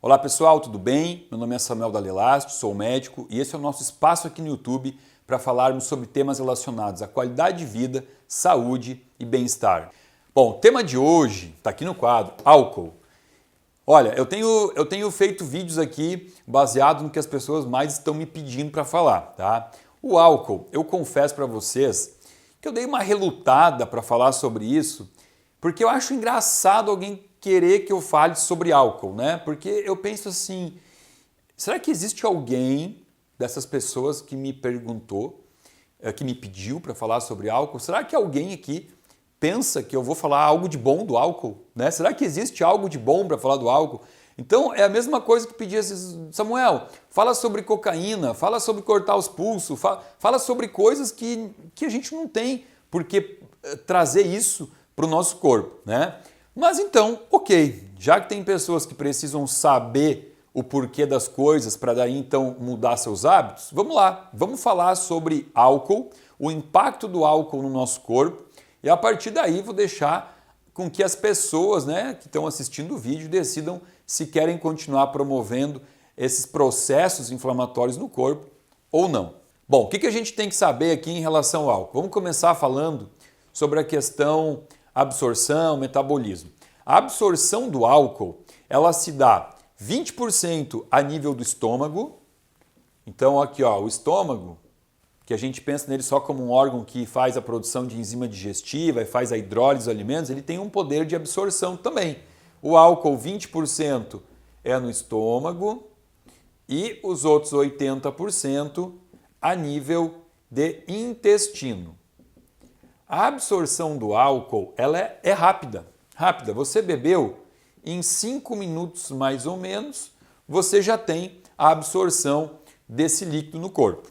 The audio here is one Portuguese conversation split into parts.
Olá pessoal, tudo bem? Meu nome é Samuel Dalelast, sou médico e esse é o nosso espaço aqui no YouTube para falarmos sobre temas relacionados à qualidade de vida, saúde e bem-estar. Bom, o tema de hoje está aqui no quadro, álcool. Olha, eu tenho feito vídeos aqui baseado no que as pessoas mais estão me pedindo para falar, tá? O álcool, eu confesso para vocês que eu dei uma relutada para falar sobre isso, porque eu acho engraçado alguém querer que eu fale sobre álcool, né? Porque eu penso assim, será que existe alguém dessas pessoas que me perguntou, que me pediu para falar sobre álcool? Será que alguém aqui pensa que eu vou falar algo de bom do álcool, né? Será que existe algo de bom para falar do álcool? Então é a mesma coisa que pedir assim, Samuel, fala sobre cocaína, fala sobre cortar os pulsos, fala sobre coisas que a gente não tem por que trazer isso para o nosso corpo, né? Mas então, ok, já que tem pessoas que precisam saber o porquê das coisas para daí então mudar seus hábitos, vamos lá, vamos falar sobre álcool, o impacto do álcool no nosso corpo e a partir daí vou deixar com que as pessoas, né, que estão assistindo o vídeo decidam se querem continuar promovendo esses processos inflamatórios no corpo ou não. Bom, o que a gente tem que saber aqui em relação ao álcool? Vamos começar falando sobre a questão absorção, metabolismo. A absorção do álcool, ela se dá 20% a nível do estômago. Então aqui, ó, o estômago, que a gente pensa nele só como um órgão que faz a produção de enzima digestiva e faz a hidrólise dos alimentos, ele tem um poder de absorção também. O álcool 20% é no estômago e os outros 80% a nível de intestino. A absorção do álcool ela é rápida. Você bebeu, em 5 minutos mais ou menos, você já tem a absorção desse líquido no corpo.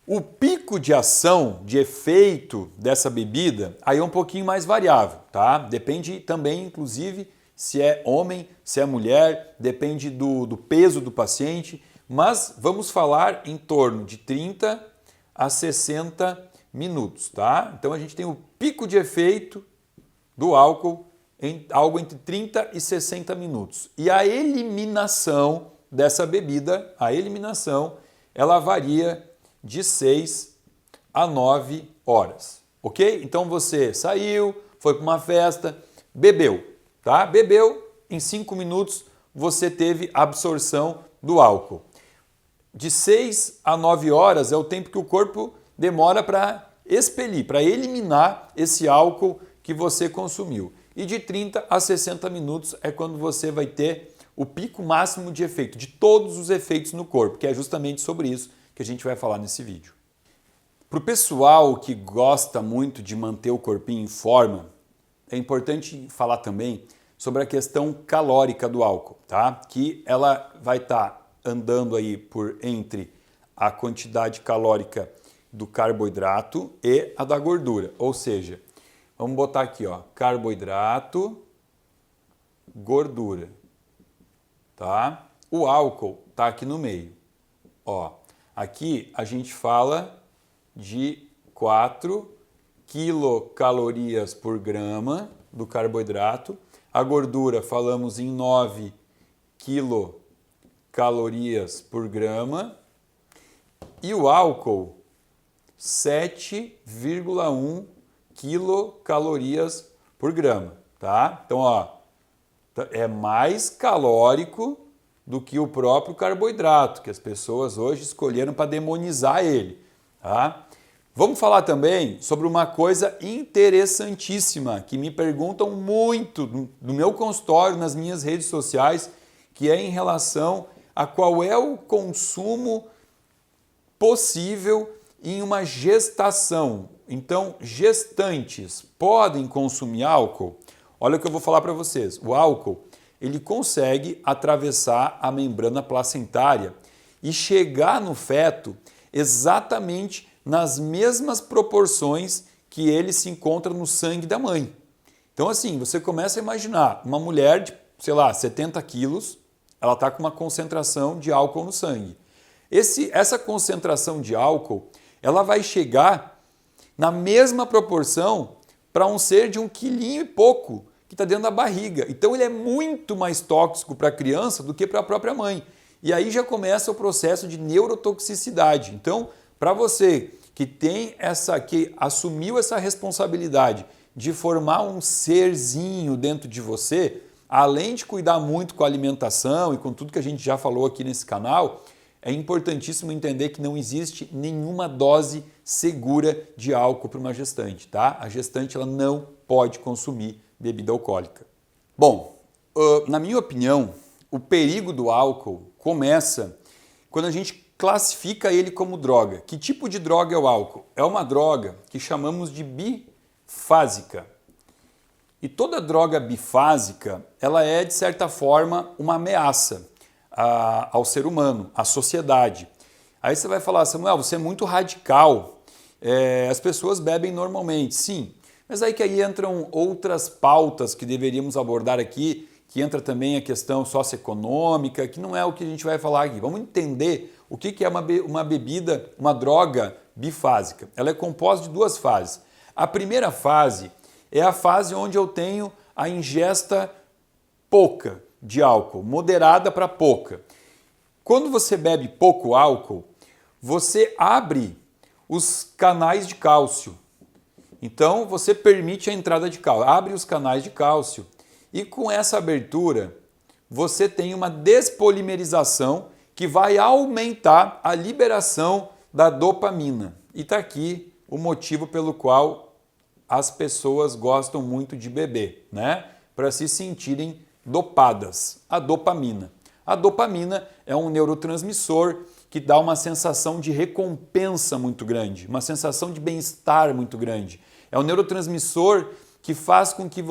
O pico de ação, de efeito dessa bebida, aí é um pouquinho mais variável, tá? Depende também, inclusive, se é homem, se é mulher, depende do peso do paciente, mas vamos falar em torno de 30 a 60 minutos, tá? Então a gente tem o pico de efeito do álcool em algo entre 30 e 60 minutos. E a eliminação dessa bebida, ela varia de 6 a 9 horas, ok? Então você saiu, foi para uma festa, bebeu, tá? Bebeu, em 5 minutos você teve absorção do álcool. De 6 a 9 horas é o tempo que o corpo demora para expelir, para eliminar esse álcool que você consumiu. E de 30 a 60 minutos é quando você vai ter o pico máximo de efeito, de todos os efeitos no corpo, que é justamente sobre isso que a gente vai falar nesse vídeo. Para o pessoal que gosta muito de manter o corpinho em forma, é importante falar também sobre a questão calórica do álcool, tá? Que ela vai estar andando aí por entre a quantidade calórica do carboidrato e a da gordura. Ou seja, vamos botar aqui, ó, carboidrato, gordura, tá? O álcool tá aqui no meio, ó. Aqui a gente fala de 4 quilocalorias por grama do carboidrato. A gordura falamos em 9 quilocalorias por grama. E o álcool 7,1 quilocalorias por grama, tá? Então, ó, é mais calórico do que o próprio carboidrato, que as pessoas hoje escolheram para demonizar ele, tá? Vamos falar também sobre uma coisa interessantíssima que me perguntam muito no meu consultório, nas minhas redes sociais, que é em relação a qual é o consumo possível em uma gestação. Então, gestantes podem consumir álcool? Olha o que eu vou falar para vocês. O álcool, ele consegue atravessar a membrana placentária e chegar no feto exatamente nas mesmas proporções que ele se encontra no sangue da mãe. Então, assim, você começa a imaginar uma mulher de, sei lá, 70 quilos, ela está com uma concentração de álcool no sangue. Essa concentração de álcool, ela vai chegar na mesma proporção para um ser de 1,5 kg que está dentro da barriga. Então ele é muito mais tóxico para a criança do que para a própria mãe. E aí já começa o processo de neurotoxicidade. Então, para você que assumiu essa responsabilidade de formar um serzinho dentro de você, além de cuidar muito com a alimentação e com tudo que a gente já falou aqui nesse canal, é importantíssimo entender que não existe nenhuma dose segura de álcool para uma gestante, tá? A gestante ela não pode consumir bebida alcoólica. Bom, na minha opinião, o perigo do álcool começa quando a gente classifica ele como droga. Que tipo de droga é o álcool? É uma droga que chamamos de bifásica. E toda droga bifásica, ela é, de certa forma, uma ameaça ao ser humano, à sociedade. Aí você vai falar, Samuel, você é muito radical, as pessoas bebem normalmente. Sim, mas aí entram outras pautas que deveríamos abordar aqui, que entra também a questão socioeconômica, que não é o que a gente vai falar aqui. Vamos entender o que é uma bebida, uma droga bifásica. Ela é composta de duas fases. A primeira fase é a fase onde eu tenho a ingesta pouca de álcool, moderada para pouca. Quando você bebe pouco álcool, você abre os canais de cálcio. Então você permite a entrada de cálcio, abre os canais de cálcio. E com essa abertura, você tem uma despolimerização que vai aumentar a liberação da dopamina. E está aqui o motivo pelo qual as pessoas gostam muito de beber, né? Para se sentirem dopadas. A dopamina. A dopamina é um neurotransmissor que dá uma sensação de recompensa muito grande, uma sensação de bem-estar muito grande. É um neurotransmissor que faz com que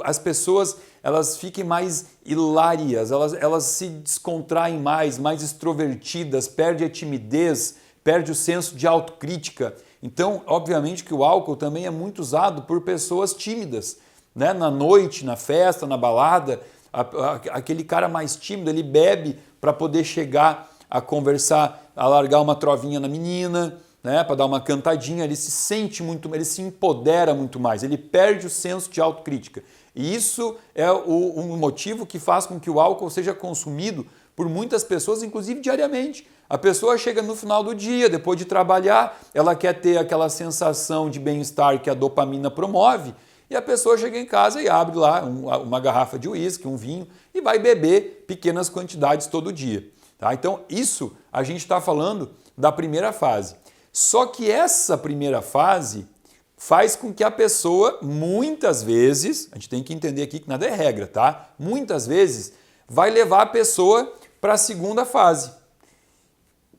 as pessoas elas fiquem mais hilárias, elas se descontraem mais extrovertidas, perde a timidez, perde o senso de autocrítica. Então, obviamente que o álcool também é muito usado por pessoas tímidas, né? Na noite, na festa, na balada, aquele cara mais tímido, ele bebe para poder chegar a conversar, a largar uma trovinha na menina, né, para dar uma cantadinha, ele se sente muito, ele se empodera muito mais, ele perde o senso de autocrítica. E isso é um motivo que faz com que o álcool seja consumido por muitas pessoas, inclusive diariamente. A pessoa chega no final do dia, depois de trabalhar, ela quer ter aquela sensação de bem-estar que a dopamina promove, e a pessoa chega em casa e abre lá uma garrafa de uísque, um vinho, e vai beber pequenas quantidades todo dia. Tá? Então, isso a gente está falando da primeira fase. Só que essa primeira fase faz com que a pessoa, muitas vezes, a gente tem que entender aqui que nada é regra, tá? Muitas vezes vai levar a pessoa para a segunda fase.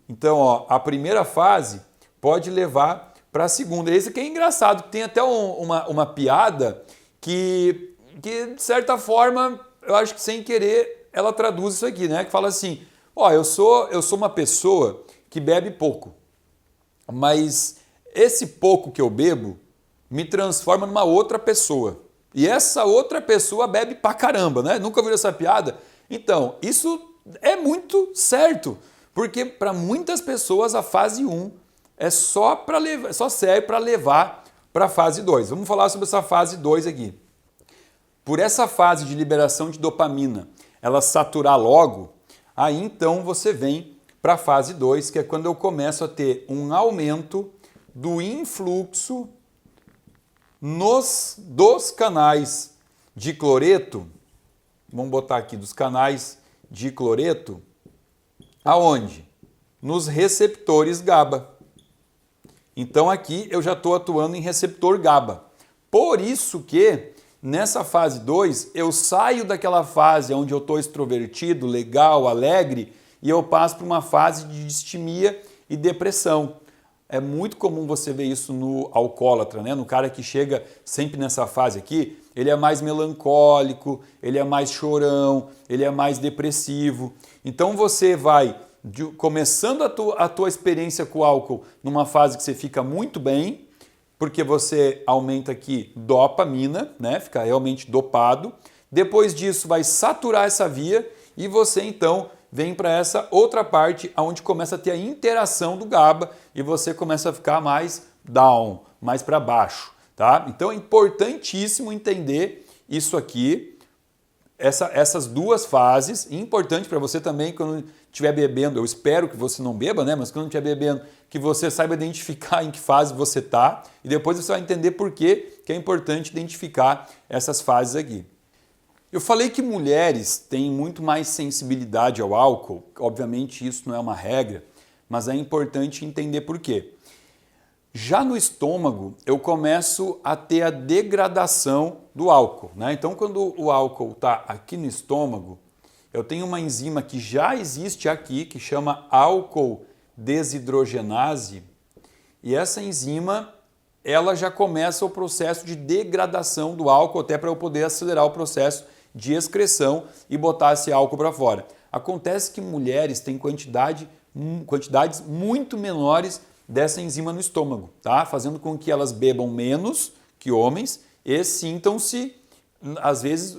Então, ó, a primeira fase pode levar para a segunda. Esse aqui é engraçado, tem até uma piada que, de certa forma, eu acho que sem querer, ela traduz isso aqui, né? Que fala assim, ó, eu sou uma pessoa que bebe pouco. Mas esse pouco que eu bebo me transforma numa outra pessoa. E essa outra pessoa bebe pra caramba, né? Nunca ouviu essa piada? Então, isso é muito certo, porque para muitas pessoas a fase 1 só serve para levar para a fase 2. Vamos falar sobre essa fase 2 aqui. Por essa fase de liberação de dopamina, ela saturar logo, aí então você vem para a fase 2, que é quando eu começo a ter um aumento do influxo dos canais de cloreto, vamos botar aqui, dos canais de cloreto, aonde? Nos receptores GABA. Então aqui eu já estou atuando em receptor GABA. Por isso que nessa fase 2 eu saio daquela fase onde eu estou extrovertido, legal, alegre, e eu passo para uma fase de distimia e depressão. É muito comum você ver isso no alcoólatra, né? No cara que chega sempre nessa fase aqui, ele é mais melancólico, ele é mais chorão, ele é mais depressivo. Então você vai começando a tua experiência com o álcool numa fase que você fica muito bem, porque você aumenta aqui dopamina, né? Fica realmente dopado. Depois disso vai saturar essa via e você então vem para essa outra parte onde começa a ter a interação do GABA e você começa a ficar mais down, mais para baixo, tá? Então é importantíssimo entender isso aqui, essas duas fases, importante para você também quando estiver bebendo, eu espero que você não beba, né? Mas quando estiver bebendo, que você saiba identificar em que fase você está e depois você vai entender por que é importante identificar essas fases aqui. Eu falei que mulheres têm muito mais sensibilidade ao álcool, obviamente isso não é uma regra, mas é importante entender por quê. Já no estômago, eu começo a ter a degradação do álcool, né? Então, quando o álcool está aqui no estômago, eu tenho uma enzima que já existe aqui, que chama álcool desidrogenase, e essa enzima, ela já começa o processo de degradação do álcool, até para eu poder acelerar o processo de excreção e botar esse álcool para fora. Acontece que mulheres têm quantidades muito menores dessa enzima no estômago, tá? Fazendo com que elas bebam menos que homens e sintam-se, às vezes,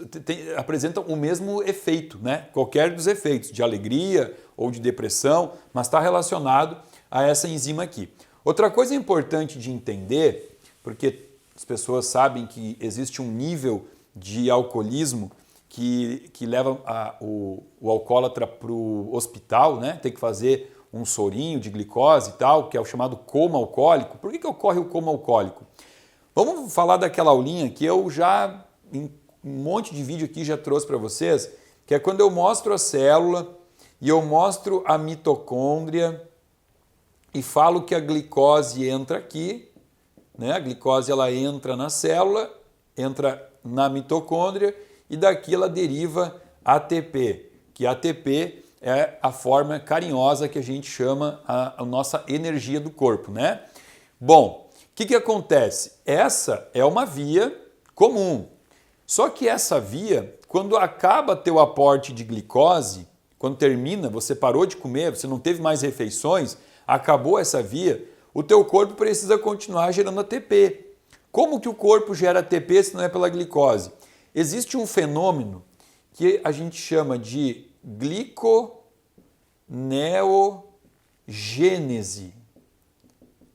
apresentam o mesmo efeito, né? Qualquer dos efeitos, de alegria ou de depressão, mas está relacionado a essa enzima aqui. Outra coisa importante de entender, porque as pessoas sabem que existe um nível de alcoolismo que leva o alcoólatra para o hospital, né? Tem que fazer um sorinho de glicose e tal, que é o chamado coma alcoólico. Por que ocorre o coma alcoólico? Vamos falar daquela aulinha que eu já, em um monte de vídeo aqui, já trouxe para vocês, que é quando eu mostro a célula e eu mostro a mitocôndria e falo que a glicose entra aqui, né? A glicose ela entra na célula, entra na mitocôndria e daqui ela deriva ATP, que ATP é a forma carinhosa que a gente chama a nossa energia do corpo, né? Bom, o que acontece? Essa é uma via comum. Só que essa via, quando acaba teu aporte de glicose, quando termina, você parou de comer, você não teve mais refeições, acabou essa via, o teu corpo precisa continuar gerando ATP. Como que o corpo gera ATP se não é pela glicose? Existe um fenômeno que a gente chama de gliconeogênese.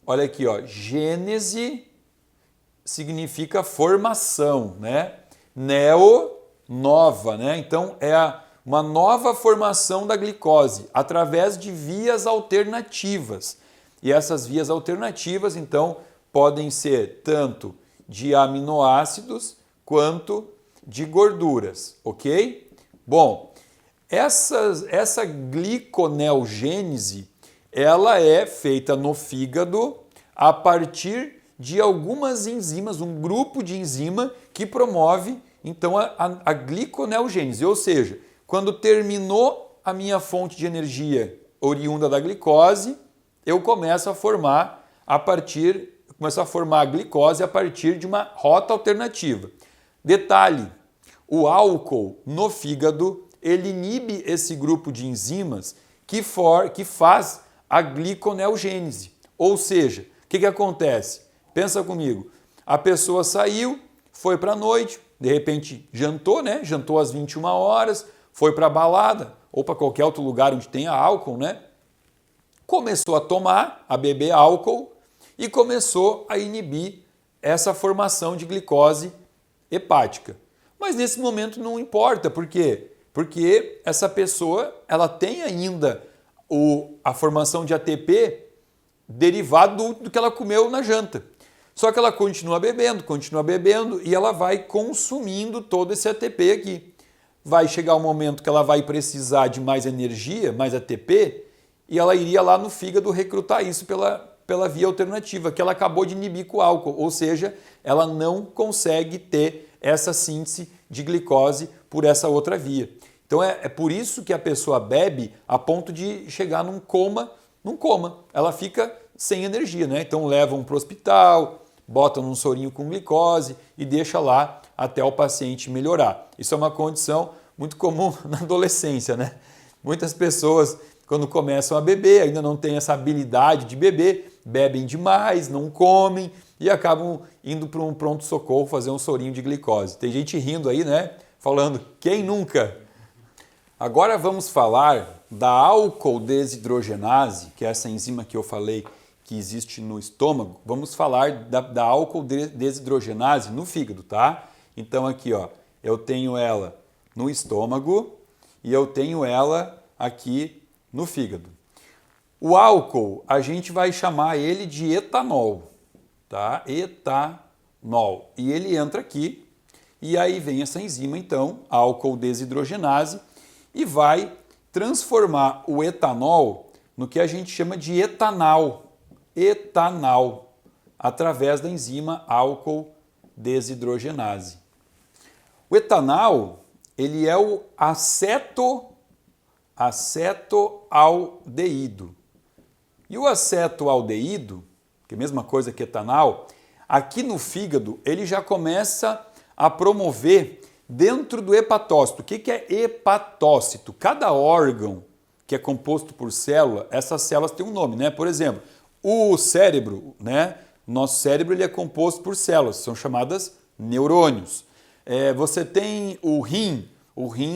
Olha aqui, ó, gênese significa formação, né? Neo, nova, né? Então é uma nova formação da glicose através de vias alternativas. E essas vias alternativas, então, podem ser tanto de aminoácidos quanto de gorduras, ok? Bom, essa gliconeogênese, ela é feita no fígado a partir de algumas enzimas, um grupo de enzima que promove então a gliconeogênese, ou seja, quando terminou a minha fonte de energia oriunda da glicose, eu começo a formar a glicose a partir de uma rota alternativa. Detalhe, o álcool no fígado, ele inibe esse grupo de enzimas que faz a gliconeogênese. Ou seja, o que acontece? Pensa comigo, a pessoa saiu, foi para a noite, de repente jantou, né? Jantou às 21 horas, foi para a balada ou para qualquer outro lugar onde tenha álcool, né? Começou a tomar, a beber álcool e começou a inibir essa formação de glicose hepática. Mas nesse momento não importa, por quê? Porque essa pessoa ela tem ainda a formação de ATP derivado do que ela comeu na janta. Só que ela continua bebendo e ela vai consumindo todo esse ATP aqui. Vai chegar um momento que ela vai precisar de mais energia, mais ATP, e ela iria lá no fígado recrutar isso pela via alternativa, que ela acabou de inibir com o álcool, ou seja, ela não consegue ter essa síntese de glicose por essa outra via. Então é por isso que a pessoa bebe a ponto de chegar num coma, ela fica sem energia, né? Então levam para o hospital, botam num sorinho com glicose e deixa lá até o paciente melhorar. Isso é uma condição muito comum na adolescência, né? Muitas pessoas, quando começam a beber, ainda não têm essa habilidade de beber, bebem demais, não comem e acabam indo para um pronto-socorro fazer um sorinho de glicose. Tem gente rindo aí, né? Falando, quem nunca? Agora vamos falar da álcool desidrogenase, que é essa enzima que eu falei que existe no estômago. Vamos falar da álcool desidrogenase no fígado, tá? Então aqui, ó, Eu tenho ela no estômago e eu tenho ela aqui no fígado. O álcool, a gente vai chamar ele de etanol, tá? Etanol. E ele entra aqui e aí vem essa enzima, então, álcool desidrogenase, e vai transformar o etanol no que a gente chama de etanal, através da enzima álcool desidrogenase. O etanal, ele é o acetoaldeído. E o acetoaldeído, que é a mesma coisa que etanal, aqui no fígado ele já começa a promover dentro do hepatócito. O que é hepatócito? Cada órgão que é composto por célula, essas células têm um nome, né? Por exemplo, o cérebro, né? Nosso cérebro ele é composto por células, são chamadas neurônios. Você tem o rim,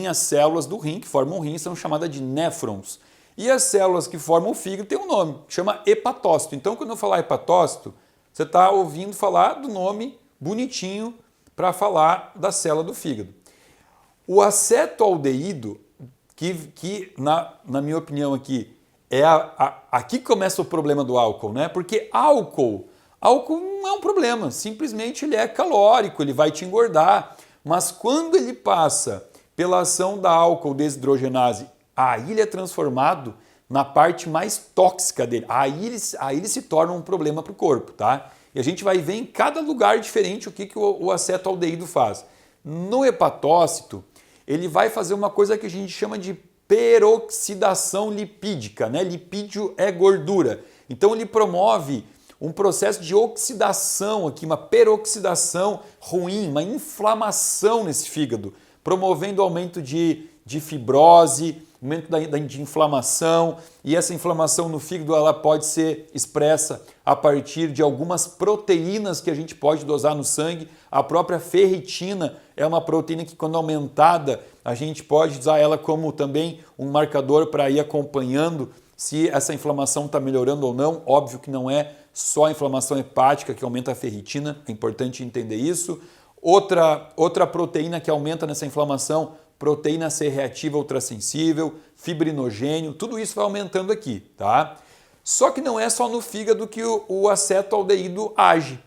as células do rim que formam o rim são chamadas de néfrons. E as células que formam o fígado têm um nome, chama hepatócito. Então, quando eu falar hepatócito, você está ouvindo falar do nome bonitinho para falar da célula do fígado. O acetoaldeído, que na minha opinião aqui, aqui começa o problema do álcool, né? Porque álcool não é um problema, simplesmente ele é calórico, ele vai te engordar. Mas quando ele passa pela ação da álcool desidrogenase, aí ele é transformado na parte mais tóxica dele. Aí ele se torna um problema para o corpo, tá? E a gente vai ver em cada lugar diferente o que o acetoaldeído faz. No hepatócito, ele vai fazer uma coisa que a gente chama de peroxidação lipídica, né? Lipídio é gordura. Então ele promove um processo de oxidação aqui, uma peroxidação ruim, uma inflamação nesse fígado, promovendo aumento de fibrose, aumento de inflamação, e essa inflamação no fígado ela pode ser expressa a partir de algumas proteínas que a gente pode dosar no sangue. A própria ferritina é uma proteína que, quando aumentada, a gente pode usar ela como também um marcador para ir acompanhando se essa inflamação está melhorando ou não. Óbvio que não é só a inflamação hepática que aumenta a ferritina, é importante entender isso. Outra proteína que aumenta nessa inflamação, proteína C reativa ultrassensível, fibrinogênio, tudo isso vai aumentando aqui, tá? Só que não é só no fígado que o acetoaldeído age.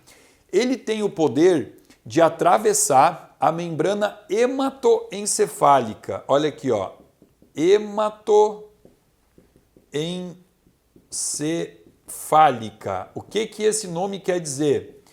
Ele tem o poder de atravessar a membrana hematoencefálica. Olha aqui, ó. Hematoencefálica. O que esse nome quer dizer?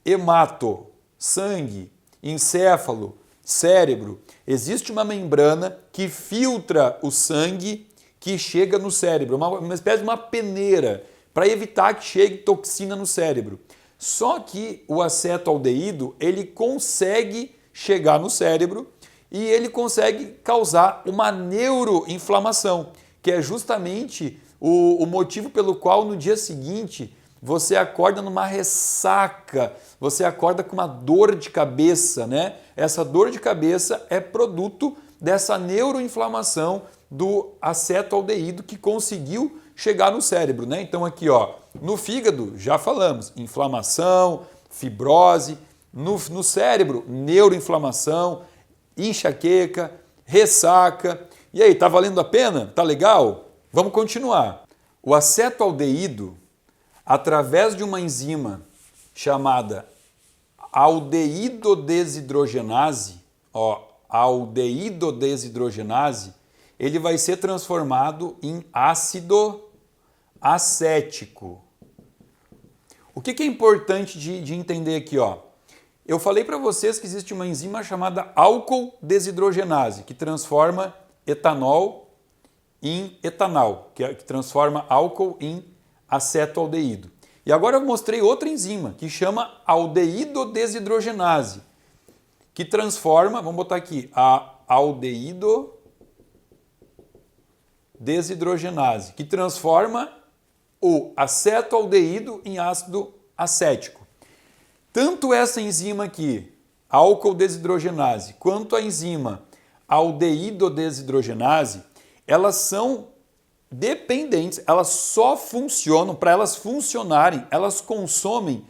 Hemato, sangue, encéfalo, cérebro. Existe uma membrana que filtra o sangue que chega no cérebro, uma espécie de uma peneira, para evitar que chegue toxina no cérebro. Só que o acetoaldeído, ele consegue chegar no cérebro e ele consegue causar uma neuroinflamação, que é justamente o motivo pelo qual no dia seguinte você acorda numa ressaca, você acorda com uma dor de cabeça, né? Essa dor de cabeça é produto dessa neuroinflamação do acetoaldeído que conseguiu chegar no cérebro, né? Então aqui, ó, no fígado, já falamos, inflamação, fibrose, no cérebro, neuroinflamação, enxaqueca, ressaca. E aí, tá valendo a pena? Tá legal? Vamos continuar. O acetoaldeído, através de uma enzima chamada aldeídodesidrogenase, ele vai ser transformado em ácido acético. O que é importante de entender aqui, ó? Eu falei para vocês que existe uma enzima chamada álcool desidrogenase, que transforma etanol em etanal, que transforma álcool em acetoaldeído. E agora eu mostrei outra enzima, que chama aldeídodesidrogenase, que transforma, vamos botar aqui, a aldeídodesidrogenase, que transforma o acetoaldeído em ácido acético. Tanto essa enzima aqui, álcool desidrogenase, quanto a enzima aldeídodesidrogenase, elas são dependentes, elas só funcionam, para elas funcionarem, elas consomem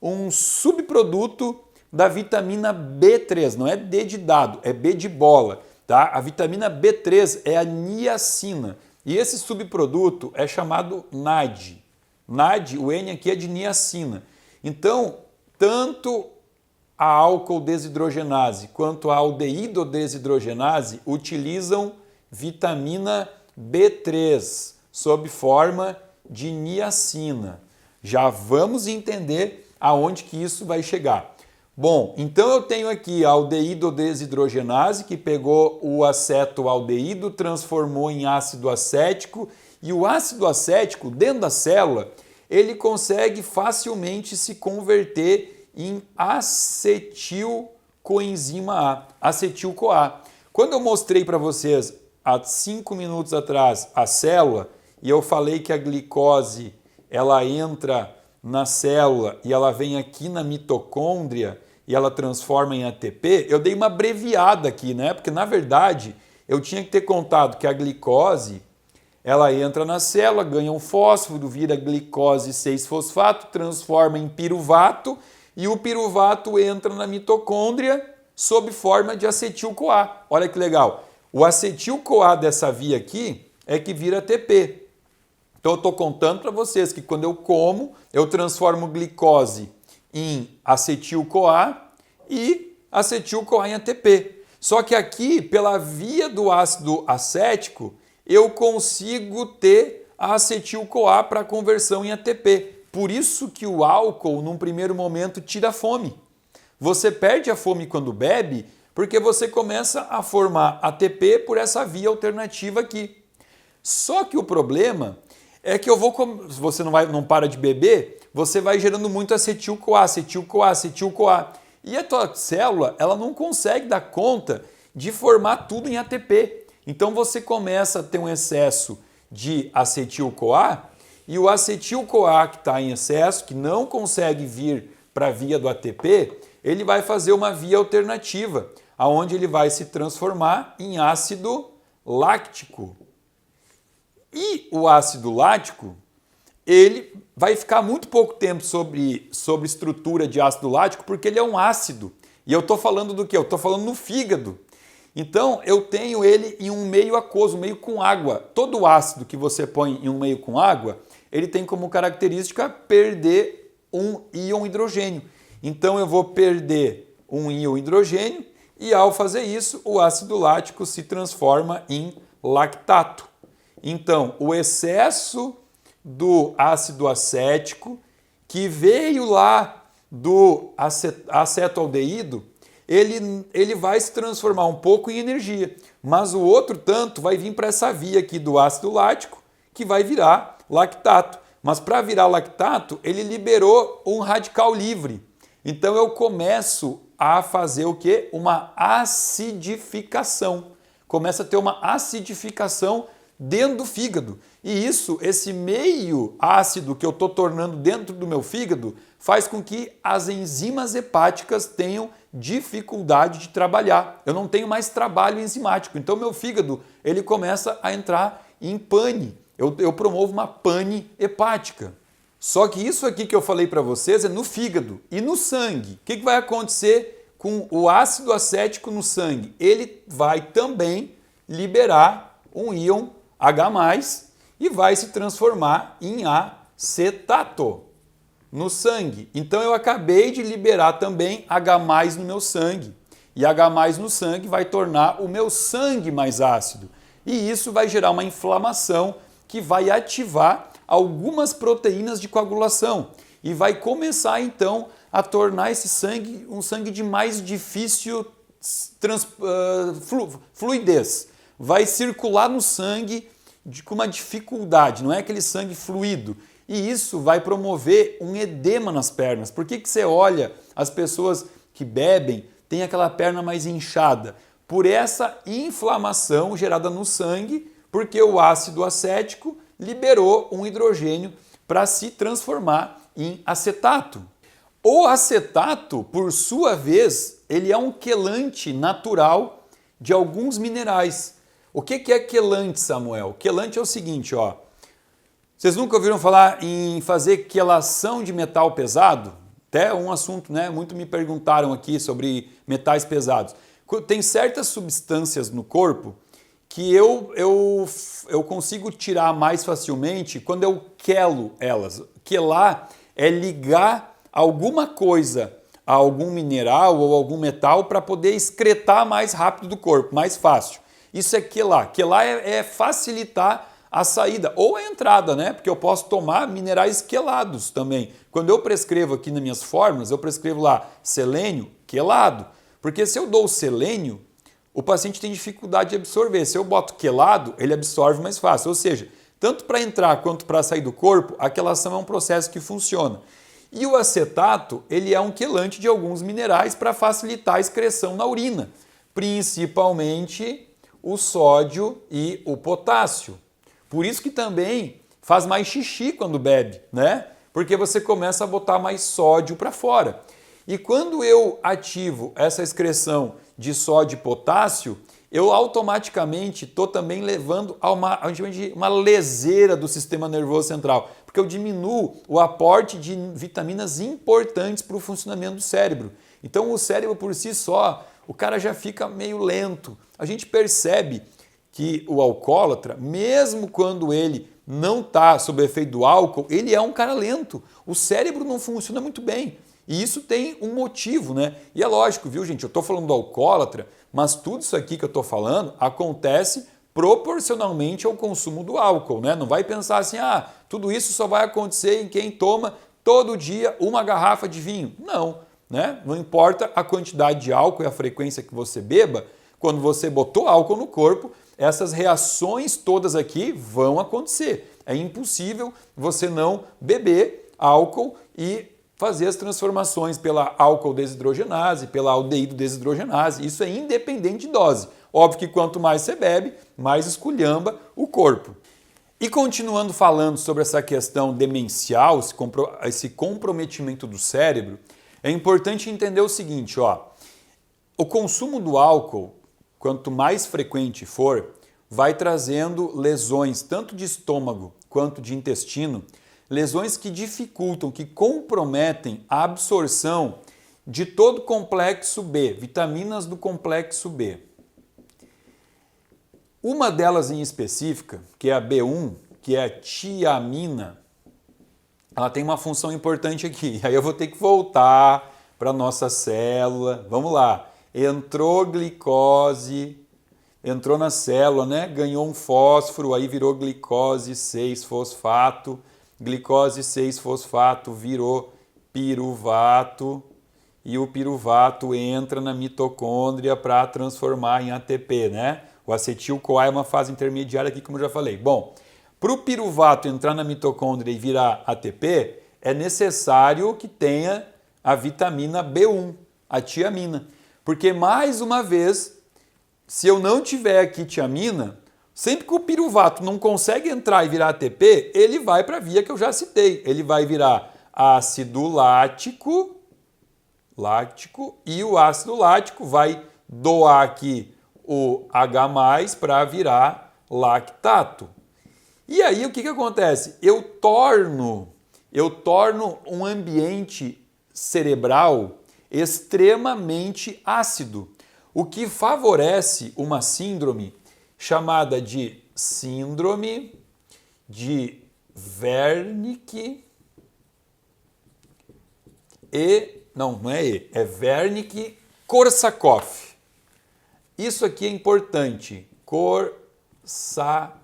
um subproduto da vitamina B3, não é D de dado, é B de bola, tá? A vitamina B3 é a niacina e esse subproduto é chamado NAD. NAD, o N aqui é de niacina. Então, tanto a álcool desidrogenase quanto a aldeído desidrogenase utilizam vitamina B3 sob forma de niacina. Já vamos entender aonde que isso vai chegar. Bom, então eu tenho aqui a aldeído desidrogenase que pegou o acetoaldeído, transformou em ácido acético e o ácido acético dentro da célula ele consegue facilmente se converter em acetilcoenzima A, acetil-CoA. Quando eu mostrei para vocês há 5 minutos atrás a célula e eu falei que a glicose ela entra na célula e ela vem aqui na mitocôndria e ela transforma em ATP, eu dei uma abreviada aqui, né? Porque na verdade eu tinha que ter contado que a glicose ela entra na célula, ganha um fósforo, vira glicose 6-fosfato, transforma em piruvato e o piruvato entra na mitocôndria sob forma de acetil-CoA. Olha que legal. O acetil-CoA dessa via aqui é que vira ATP. Então eu estou contando para vocês que quando eu como, eu transformo glicose em acetil-CoA e acetil-CoA em ATP. Só que aqui, pela via do ácido acético, eu consigo ter a acetil-CoA para conversão em ATP. Por isso que o álcool, num primeiro momento, tira a fome. Você perde a fome quando bebe, porque você começa a formar ATP por essa via alternativa aqui. Só que o problema é que se você não para de beber, você vai gerando muito acetil-CoA, acetil-CoA, acetil-CoA. E a tua célula, ela não consegue dar conta de formar tudo em ATP. Então você começa a ter um excesso de acetil-CoA e o acetil-CoA que está em excesso, que não consegue vir para a via do ATP, ele vai fazer uma via alternativa, aonde ele vai se transformar em ácido láctico. E o ácido lático, ele vai ficar muito pouco tempo sobre estrutura de ácido lático, porque ele é um ácido. E eu estou falando do quê? Eu estou falando no fígado. Então, eu tenho ele em um meio aquoso, um meio com água. Todo ácido que você põe em um meio com água, ele tem como característica perder um íon hidrogênio. Então, eu vou perder um íon hidrogênio e, ao fazer isso, o ácido lático se transforma em lactato. Então, o excesso do ácido acético, que veio lá do acetoaldeído, ele vai se transformar um pouco em energia, mas o outro tanto vai vir para essa via aqui do ácido lático, que vai virar lactato. Mas para virar lactato, ele liberou um radical livre. Então eu começo a fazer o quê? Uma acidificação. Começa a ter uma acidificação dentro do fígado. E esse meio ácido que eu estou tornando dentro do meu fígado, faz com que as enzimas hepáticas tenham dificuldade de trabalhar. Eu não tenho mais trabalho enzimático. Então, meu fígado ele começa a entrar em pane. Eu promovo uma pane hepática. Só que isso aqui que eu falei para vocês é no fígado e no sangue. O que vai acontecer com o ácido acético no sangue? Ele vai também liberar um íon H+, e vai se transformar em acetato no sangue. Então eu acabei de liberar também H+ no meu sangue. E H+ no sangue vai tornar o meu sangue mais ácido. E isso vai gerar uma inflamação que vai ativar algumas proteínas de coagulação e vai começar então a tornar esse sangue um sangue de mais difícil fluidez. Vai circular no sangue com uma dificuldade, não é aquele sangue fluido. E isso vai promover um edema nas pernas. Por que você olha as pessoas que bebem, tem aquela perna mais inchada? Por essa inflamação gerada no sangue, porque o ácido acético liberou um hidrogênio para se transformar em acetato. O acetato, por sua vez, ele é um quelante natural de alguns minerais. O que é quelante, Samuel? Quelante é o seguinte, ó. Vocês nunca ouviram falar em fazer quelação de metal pesado? Até um assunto, né? Muito me perguntaram aqui sobre metais pesados. Tem certas substâncias no corpo que eu consigo tirar mais facilmente quando eu quelo elas. Quelar é ligar alguma coisa a algum mineral ou algum metal para poder excretar mais rápido do corpo, mais fácil. Isso é quelar. Quelar é facilitar a saída ou a entrada, né? Porque eu posso tomar minerais quelados também. Quando eu prescrevo aqui nas minhas fórmulas, eu prescrevo lá selênio quelado. Porque se eu dou selênio, o paciente tem dificuldade de absorver. Se eu boto quelado, ele absorve mais fácil. Ou seja, tanto para entrar quanto para sair do corpo, a quelação é um processo que funciona. E o acetato, ele é um quelante de alguns minerais para facilitar a excreção na urina, principalmente o sódio e o potássio. Por isso que também faz mais xixi quando bebe, né? Porque você começa a botar mais sódio para fora. E quando eu ativo essa excreção de sódio e potássio, eu automaticamente estou também levando a uma leseira do sistema nervoso central, porque eu diminuo o aporte de vitaminas importantes para o funcionamento do cérebro. Então o cérebro por si só, o cara já fica meio lento. A gente percebe que o alcoólatra, mesmo quando ele não está sob efeito do álcool, ele é um cara lento. O cérebro não funciona muito bem. E isso tem um motivo, né? E é lógico, viu, gente? Eu estou falando do alcoólatra, mas tudo isso aqui que eu estou falando acontece proporcionalmente ao consumo do álcool, né? Não vai pensar assim, tudo isso só vai acontecer em quem toma todo dia uma garrafa de vinho. Não, né? Não importa a quantidade de álcool e a frequência que você beba, quando você botou álcool no corpo, essas reações todas aqui vão acontecer. É impossível você não beber álcool e fazer as transformações pela álcool desidrogenase, pela aldeído desidrogenase. Isso é independente de dose. Óbvio que quanto mais você bebe, mais esculhamba o corpo. E continuando falando sobre essa questão demencial, esse comprometimento do cérebro, é importante entender o seguinte, o consumo do álcool, quanto mais frequente for, vai trazendo lesões tanto de estômago quanto de intestino, lesões que dificultam, que comprometem a absorção de todo o complexo B, vitaminas do complexo B. Uma delas em específica, que é a B1, que é a tiamina, ela tem uma função importante aqui. Aí eu vou ter que voltar para a nossa célula. Vamos lá. Entrou glicose, entrou na célula, né? Ganhou um fósforo, aí virou glicose 6-fosfato. Glicose 6-fosfato virou piruvato e o piruvato entra na mitocôndria para transformar em ATP, né? O acetil-CoA é uma fase intermediária aqui, como eu já falei. Bom, para o piruvato entrar na mitocôndria e virar ATP, é necessário que tenha a vitamina B1, a tiamina. Porque, mais uma vez, se eu não tiver aqui tiamina, sempre que o piruvato não consegue entrar e virar ATP, ele vai para a via que eu já citei. Ele vai virar ácido lático e o ácido lático vai doar aqui o H+, para virar lactato. E aí o que acontece? Eu torno um ambiente cerebral extremamente ácido, o que favorece uma síndrome chamada de síndrome de Wernicke é Wernicke-Korsakoff. Isso aqui é importante, Korsakoff,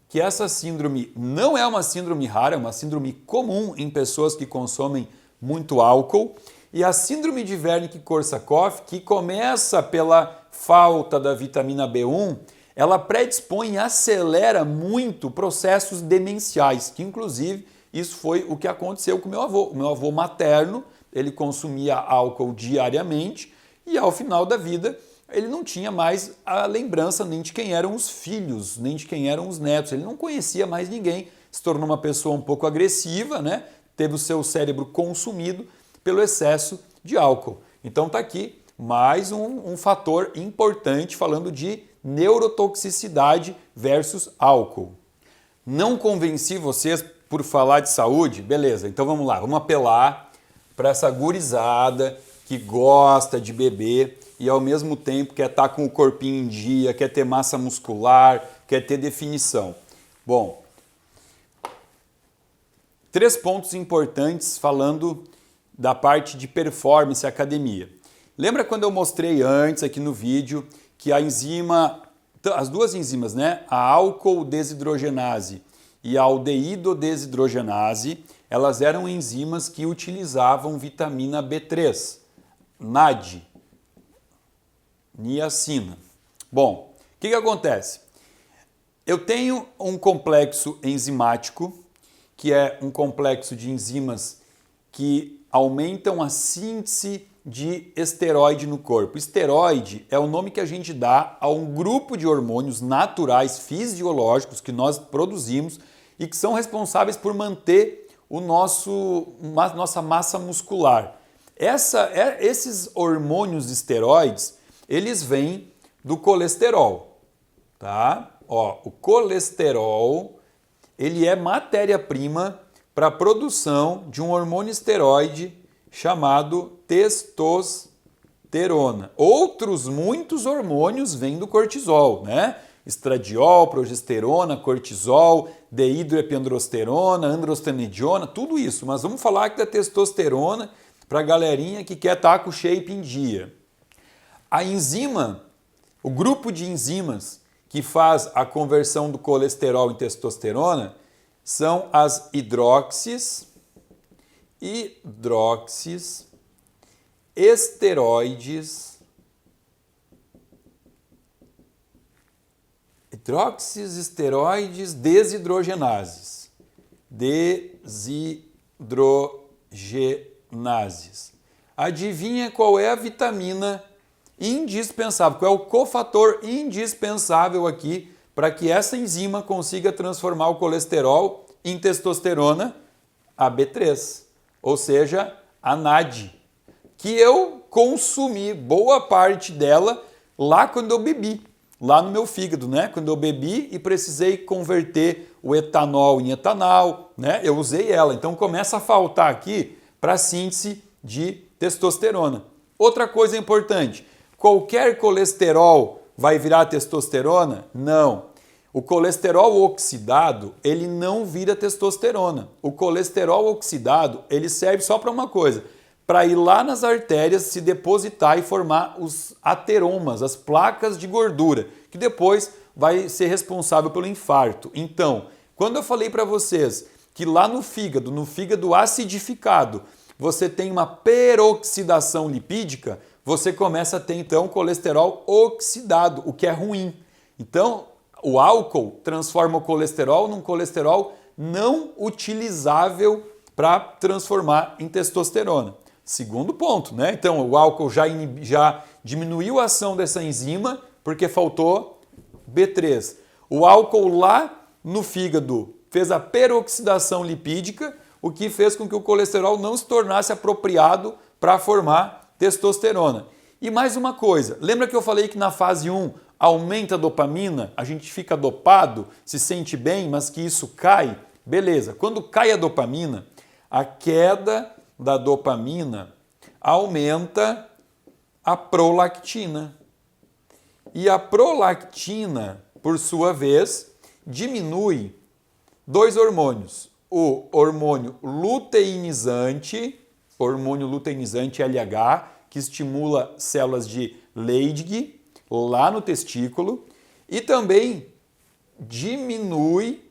que essa síndrome não é uma síndrome rara, é uma síndrome comum em pessoas que consomem muito álcool. E a síndrome de Wernicke-Korsakoff, que começa pela falta da vitamina B1, ela predispõe e acelera muito processos demenciais, que inclusive isso foi o que aconteceu com o meu avô. O meu avô materno, ele consumia álcool diariamente e ao final da vida ele não tinha mais a lembrança nem de quem eram os filhos, nem de quem eram os netos. Ele não conhecia mais ninguém, se tornou uma pessoa um pouco agressiva, né? Teve o seu cérebro consumido pelo excesso de álcool. Então está aqui mais um fator importante falando de neurotoxicidade versus álcool. Não convenci vocês por falar de saúde? Beleza, então vamos lá, vamos apelar para essa gurizada que gosta de beber e ao mesmo tempo quer estar com o corpinho em dia, quer ter massa muscular, quer ter definição. Bom, 3 pontos importantes falando da parte de performance e academia. Lembra quando eu mostrei antes aqui no vídeo que a enzima, as duas enzimas, né, a álcool desidrogenase e a aldeído desidrogenase, elas eram enzimas que utilizavam vitamina B3, NAD, niacina. Bom, o que acontece? Eu tenho um complexo enzimático, que é um complexo de enzimas que aumentam a síntese de esteroide no corpo. Esteroide é o nome que a gente dá a um grupo de hormônios naturais, fisiológicos, que nós produzimos e que são responsáveis por manter nossa massa muscular. Esses hormônios esteroides, eles vêm do colesterol, tá? Ó, o colesterol, ele é matéria-prima para a produção de um hormônio esteroide chamado testosterona. Outros muitos hormônios vêm do cortisol, né? Estradiol, progesterona, cortisol, dehidroepiandrosterona, androstenediona, tudo isso. Mas vamos falar aqui da testosterona para a galerinha que quer estar com o shape em dia. A enzima, o grupo de enzimas que faz a conversão do colesterol em testosterona são as hidroxis esteroides, desidrogenases. Adivinha qual é a vitamina indispensável, qual é o cofator indispensável aqui para que essa enzima consiga transformar o colesterol em testosterona? A B3, ou seja, a NAD, que eu consumi boa parte dela lá quando eu bebi, lá no meu fígado, né? Quando eu bebi e precisei converter o etanol em etanol, né? Eu usei ela, então começa a faltar aqui para a síntese de testosterona. Outra coisa importante, qualquer colesterol vai virar testosterona? Não. O colesterol oxidado, ele não vira testosterona. O colesterol oxidado, ele serve só para uma coisa, para ir lá nas artérias, se depositar e formar os ateromas, as placas de gordura, que depois vai ser responsável pelo infarto. Então, quando eu falei para vocês que lá no fígado acidificado, você tem uma peroxidação lipídica, você começa a ter então colesterol oxidado, o que é ruim. Então, o álcool transforma o colesterol num colesterol não utilizável para transformar em testosterona. Segundo ponto, né? Então, o álcool já diminuiu a ação dessa enzima porque faltou B3. O álcool lá no fígado fez a peroxidação lipídica, o que fez com que o colesterol não se tornasse apropriado para formar testosterona. E mais uma coisa, lembra que eu falei que na fase 1 aumenta a dopamina, a gente fica dopado, se sente bem, mas que isso cai? Beleza, quando cai a dopamina, a queda da dopamina aumenta a prolactina. E a prolactina, por sua vez, diminui 2 hormônios. O hormônio luteinizante LH, que estimula células de Leydig lá no testículo, e também diminui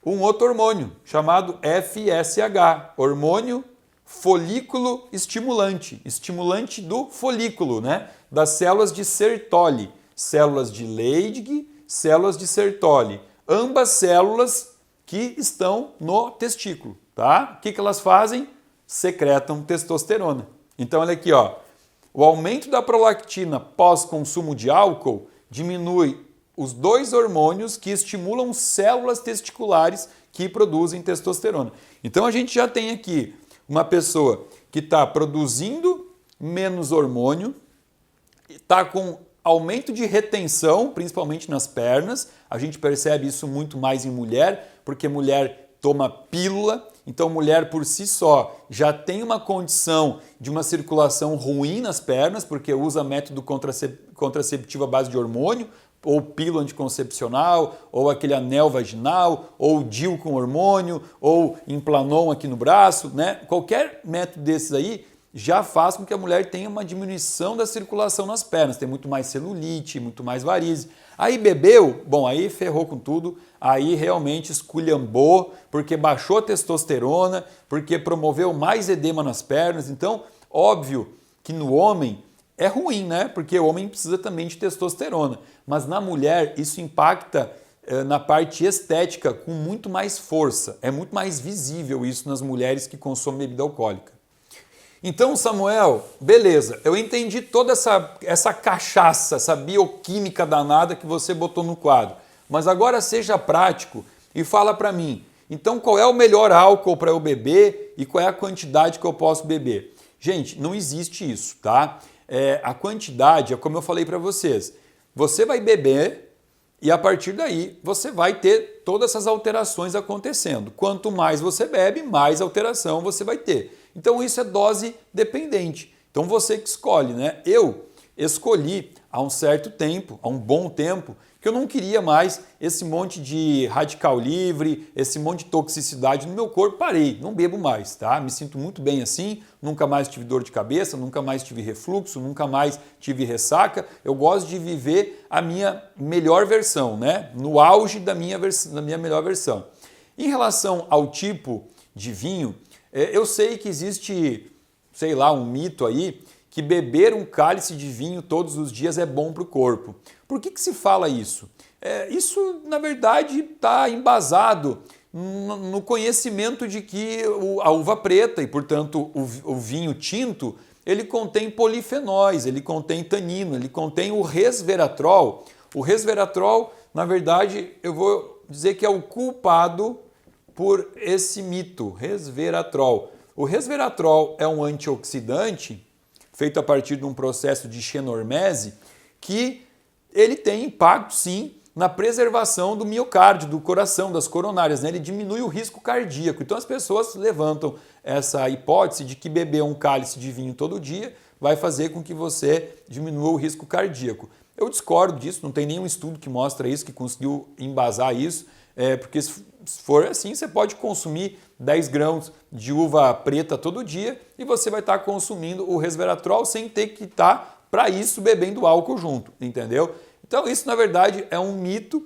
um outro hormônio chamado FSH, hormônio folículo estimulante, estimulante do folículo, né? Das células de Sertoli, células de Leydig, células de Sertoli, ambas células que estão no testículo, tá? O que elas fazem? Secretam testosterona. Então olha aqui, ó, o aumento da prolactina pós-consumo de álcool diminui os 2 hormônios que estimulam células testiculares que produzem testosterona. Então a gente já tem aqui uma pessoa que está produzindo menos hormônio, está com aumento de retenção, principalmente nas pernas. A gente percebe isso muito mais em mulher, porque mulher toma pílula, então mulher por si só já tem uma condição de uma circulação ruim nas pernas, porque usa método contraceptivo à base de hormônio, ou pílula anticoncepcional, ou aquele anel vaginal, ou DIU com hormônio, ou Implanon aqui no braço, né? Qualquer método desses aí já faz com que a mulher tenha uma diminuição da circulação nas pernas, tem muito mais celulite, muito mais varize. Aí bebeu, bom, aí ferrou com tudo, aí realmente esculhambou, porque baixou a testosterona, porque promoveu mais edema nas pernas. Então, óbvio que no homem é ruim, né? Porque o homem precisa também de testosterona. Mas na mulher isso impacta na parte estética com muito mais força. É muito mais visível isso nas mulheres que consomem bebida alcoólica. Então, Samuel, beleza, eu entendi toda essa cachaça, essa bioquímica danada que você botou no quadro. Mas agora seja prático e fala para mim, então qual é o melhor álcool para eu beber e qual é a quantidade que eu posso beber? Gente, não existe isso, tá? A quantidade é como eu falei para vocês. Você vai beber e a partir daí você vai ter todas essas alterações acontecendo. Quanto mais você bebe, mais alteração você vai ter. Então isso é dose dependente. Então você que escolhe, né? Eu escolhi há um certo tempo, há um bom tempo, que eu não queria mais esse monte de radical livre, esse monte de toxicidade no meu corpo. Parei, não bebo mais, tá? Me sinto muito bem assim, nunca mais tive dor de cabeça, nunca mais tive refluxo, nunca mais tive ressaca. Eu gosto de viver a minha melhor versão, né? No auge da minha melhor versão. Em relação ao tipo de vinho, eu sei que existe, sei lá, um mito aí que beber um cálice de vinho todos os dias é bom para o corpo. Por que se fala isso? Isso, na verdade, está embasado no conhecimento de que a uva preta e, portanto, o vinho tinto, ele contém polifenóis, ele contém tanino, ele contém o resveratrol. O resveratrol, na verdade, eu vou dizer que é o culpado por esse mito, resveratrol. O resveratrol é um antioxidante feito a partir de um processo de xenormese que ele tem impacto, sim, na preservação do miocárdio, do coração, das coronárias, né? Ele diminui o risco cardíaco. Então as pessoas levantam essa hipótese de que beber um cálice de vinho todo dia vai fazer com que você diminua o risco cardíaco. Eu discordo disso, não tem nenhum estudo que mostra isso, que conseguiu embasar isso, porque se for assim, você pode consumir 10 grãos de uva preta todo dia e você vai estar consumindo o resveratrol sem ter que estar, para isso, bebendo álcool junto, entendeu? Então isso, na verdade, é um mito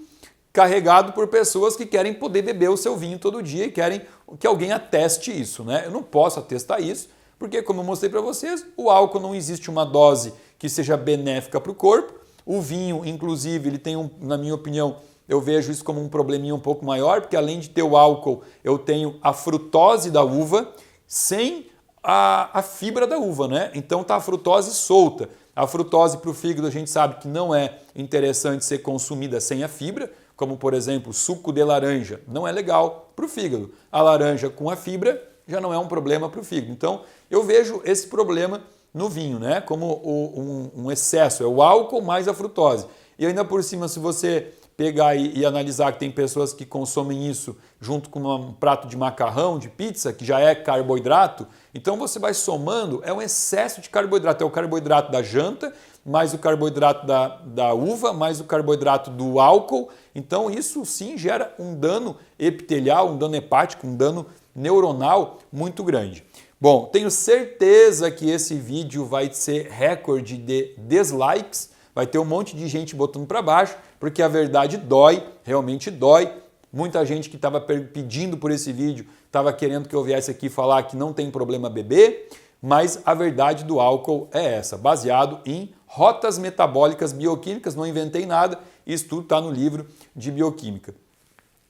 carregado por pessoas que querem poder beber o seu vinho todo dia e querem que alguém ateste isso, né? Eu não posso atestar isso, porque, como eu mostrei para vocês, o álcool não existe uma dose que seja benéfica para o corpo. O vinho, inclusive, ele tem, na minha opinião, eu vejo isso como um probleminha um pouco maior, porque além de ter o álcool, eu tenho a frutose da uva sem a fibra da uva, né? Então tá a frutose solta. A frutose para o fígado a gente sabe que não é interessante ser consumida sem a fibra, como por exemplo suco de laranja, não é legal para o fígado. A laranja com a fibra já não é um problema para o fígado. Então eu vejo esse problema no vinho, né? Como um excesso, é o álcool mais a frutose. E ainda por cima, se você pegar e analisar que tem pessoas que consomem isso junto com um prato de macarrão, de pizza, que já é carboidrato, então você vai somando, é um excesso de carboidrato, é o carboidrato da janta, mais o carboidrato da uva, mais o carboidrato do álcool, então isso sim gera um dano epitelial, um dano hepático, um dano neuronal muito grande. Bom, tenho certeza que esse vídeo vai ser recorde de dislikes, vai ter um monte de gente botando para baixo, porque a verdade dói, realmente dói. Muita gente que estava pedindo por esse vídeo estava querendo que eu viesse aqui falar que não tem problema beber, mas a verdade do álcool é essa, baseado em rotas metabólicas bioquímicas, não inventei nada, isso tudo está no livro de bioquímica.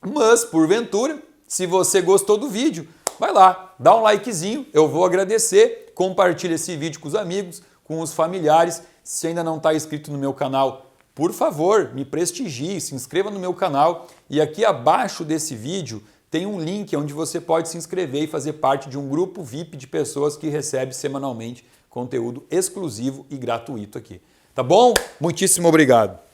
Mas, porventura, se você gostou do vídeo, vai lá, dá um likezinho, eu vou agradecer, compartilha esse vídeo com os amigos, com os familiares. Se ainda não está inscrito no meu canal, por favor, me prestigie, se inscreva no meu canal e aqui abaixo desse vídeo tem um link onde você pode se inscrever e fazer parte de um grupo VIP de pessoas que recebe semanalmente conteúdo exclusivo e gratuito aqui. Tá bom? Muitíssimo obrigado!